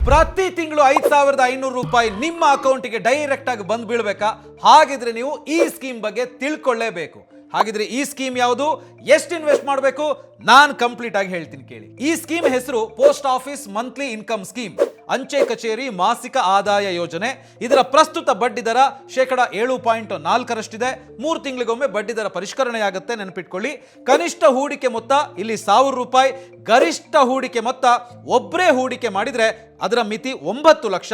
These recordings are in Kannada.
ಪ್ರತಿ ತಿಂಗಳು 5,500 ರೂಪಾಯಿ ನಿಮ್ಮ ಅಕೌಂಟಿಗೆ ಡೈರೆಕ್ಟ್ ಆಗಿ ಬಂದು ಬೀಳ್ಬೇಕಾ? ಹಾಗಿದ್ರೆ ನೀವು ಈ ಸ್ಕೀಮ್ ಬಗ್ಗೆ ತಿಳ್ಕೊಳ್ಳೇಬೇಕು. ಹಾಗಿದ್ರೆ ಈ ಸ್ಕೀಮ್ ಯಾವುದು, ಎಷ್ಟು ಇನ್ವೆಸ್ಟ್ ಮಾಡಬೇಕು, ನಾನು ಕಂಪ್ಲೀಟ್ ಆಗಿ ಹೇಳ್ತೀನಿ ಕೇಳಿ. ಈ ಸ್ಕೀಮ್ ಹೆಸರು post office monthly income scheme, ಅಂಚೆ ಕಚೇರಿ ಮಾಸಿಕ ಆದಾಯ ಯೋಜನೆ. ಇದರ ಪ್ರಸ್ತುತ ಬಡ್ಡಿ ದರ 7.4%. 3 ತಿಂಗಳಿಗೊಮ್ಮೆ ಬಡ್ಡಿ ದರ ಪರಿಷ್ಕರಣೆಯಾಗುತ್ತೆ, ನೆನಪಿಟ್ಕೊಳ್ಳಿ. ಕನಿಷ್ಠ ಹೂಡಿಕೆ ಮೊತ್ತ ಇಲ್ಲಿ 1,000 ರೂಪಾಯಿ. ಗರಿಷ್ಠ ಹೂಡಿಕೆ ಮೊತ್ತ ಒಬ್ಬರೇ ಹೂಡಿಕೆ ಮಾಡಿದ್ರೆ ಅದರ ಮಿತಿ 9 ಲಕ್ಷ.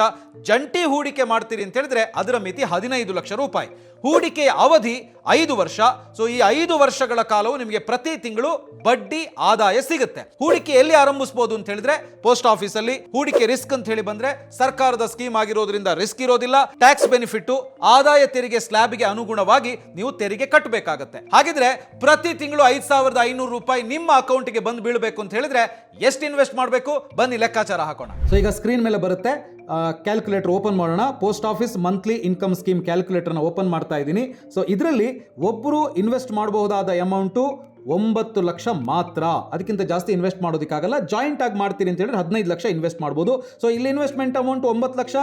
ಜಂಟಿ ಹೂಡಿಕೆ ಮಾಡ್ತೀರಿ ಅಂತ ಹೇಳಿದ್ರೆ ಅದರ ಮಿತಿ 15 ಲಕ್ಷ ರೂಪಾಯಿ. ಹೂಡಿಕೆಯ ಅವಧಿ 5 ವರ್ಷ. ಸೊ ಈ 5 ವರ್ಷಗಳ ಕಾಲವು ನಿಮಗೆ ಪ್ರತಿ ತಿಂಗಳು ಬಡ್ಡಿ ಆದಾಯ ಸಿಗುತ್ತೆ. ಹೂಡಿಕೆ ಎಲ್ಲಿ ಆರಂಭಿಸಬಹುದು ಅಂತ ಹೇಳಿದ್ರೆ ಪೋಸ್ಟ್ ಆಫೀಸ್ ಅಲ್ಲಿ. ಹೂಡಿಕೆ ರಿಸ್ಕ್ ಅಂತ ಹೇಳಿ ಬಂದ್ರೆ ಸರ್ಕಾರದ ಸ್ಕೀಮ್ ಆಗಿರೋದ್ರಿಂದ ರಿಸ್ಕ್ ಇರೋದಿಲ್ಲ. ಟ್ಯಾಕ್ಸ್ ಬೆನಿಫಿಟ್, ಆದಾಯ ತೆರಿಗೆ ಸ್ಲ್ಯಾಬ್ಗೆ ಅನುಗುಣವಾಗಿ ನೀವು ತೆರಿಗೆ ಕಟ್ಟಬೇಕಾಗತ್ತೆ. ಹಾಗಿದ್ರೆ ಪ್ರತಿ ತಿಂಗಳು 5,500 ರೂಪಾಯಿ ನಿಮ್ಮ ಅಕೌಂಟ್ಗೆ ಬಂದು ಬೀಳಬೇಕು ಅಂತ ಹೇಳಿದ್ರೆ ಎಷ್ಟು ಇನ್ವೆಸ್ಟ್ ಮಾಡಬೇಕು, ಬನ್ನಿ ಲೆಕ್ಕಾಚಾರ ಹಾಕೋಣ. ಸೊ ಈಗ ಸ್ಕ್ರೀನ್ ಮೇಲೆ ಬರುತ್ತೆ, ಕ್ಯಾಲ್ಕುಲೇಟರ್ ಓಪನ್ ಮಾಡೋಣ. Post office monthly income scheme ಕ್ಯಾಲ್ಕುಲೇಟರ್ನ ಓಪನ್ ಮಾಡ್ತಾ ಇದ್ದೀನಿ. ಸೊ ಇದರಲ್ಲಿ ಒಬ್ಬರು ಇನ್ವೆಸ್ಟ್ ಮಾಡಬಹುದಾದ ಅಮೌಂಟು 9 ಲಕ್ಷ ಮಾತ್ರ. ಅದಕ್ಕಿಂತ ಜಾಸ್ತಿ ಇನ್ವೆಸ್ಟ್ ಮಾಡೋದಕ್ಕಾಗಲ್ಲ. ಜಾಯಿಂಟ್ ಆಗಿ ಮಾಡ್ತೀರಿ ಅಂತ ಹೇಳಿದ್ರೆ 15 ಲಕ್ಷ ಇನ್ವೆಸ್ಟ್ ಮಾಡ್ಬೋದು. ಸೊ ಇಲ್ಲಿ investment amount 9 lakh.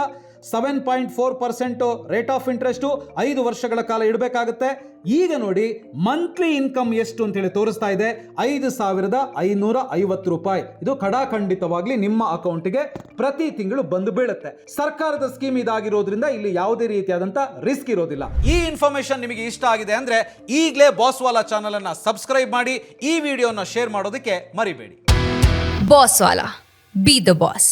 7.4% rate of interest 5 ವರ್ಷಗಳ ಕಾಲ ಇಡಬೇಕಾಗುತ್ತೆ. ಈಗ ನೋಡಿ ಮಂತ್ಲಿ ಇನ್ಕಮ್ ಎಷ್ಟು ಅಂತ ಹೇಳಿ ತೋರಿಸ್ತಾ ಇದೆ, 5,550 ರೂಪಾಯಿ. ಇದು ಖಡಾಖಂಡಿತವಾಗ್ಲಿ ನಿಮ್ಮ ಅಕೌಂಟ್ಗೆ ಪ್ರತಿ ತಿಂಗಳು ಬಂದು ಬೀಳುತ್ತೆ. ಸರ್ಕಾರದ ಸ್ಕೀಮ್ ಇದಾಗಿರೋದ್ರಿಂದ ಇಲ್ಲಿ ಯಾವುದೇ ರೀತಿಯಾದಂತ ರಿಸ್ಕ್ ಇರೋದಿಲ್ಲ. ಈ ಇನ್ಫಾರ್ಮೇಶನ್ ನಿಮಗೆ ಇಷ್ಟ ಆಗಿದೆ ಅಂದ್ರೆ ಈಗಲೇ ಬಾಸ್ವಾಲಾ ಚಾನಲ್ ಅನ್ನ ಸಬ್ಸ್ಕ್ರೈಬ್ ಮಾಡಿ, ಈ ವಿಡಿಯೋನ ಶೇರ್ ಮಾಡೋದಕ್ಕೆ ಮರಿಬೇಡಿ. ಬಾಸ್ವಾಲಾ, ಬಿ ದ ಬಾಸ್.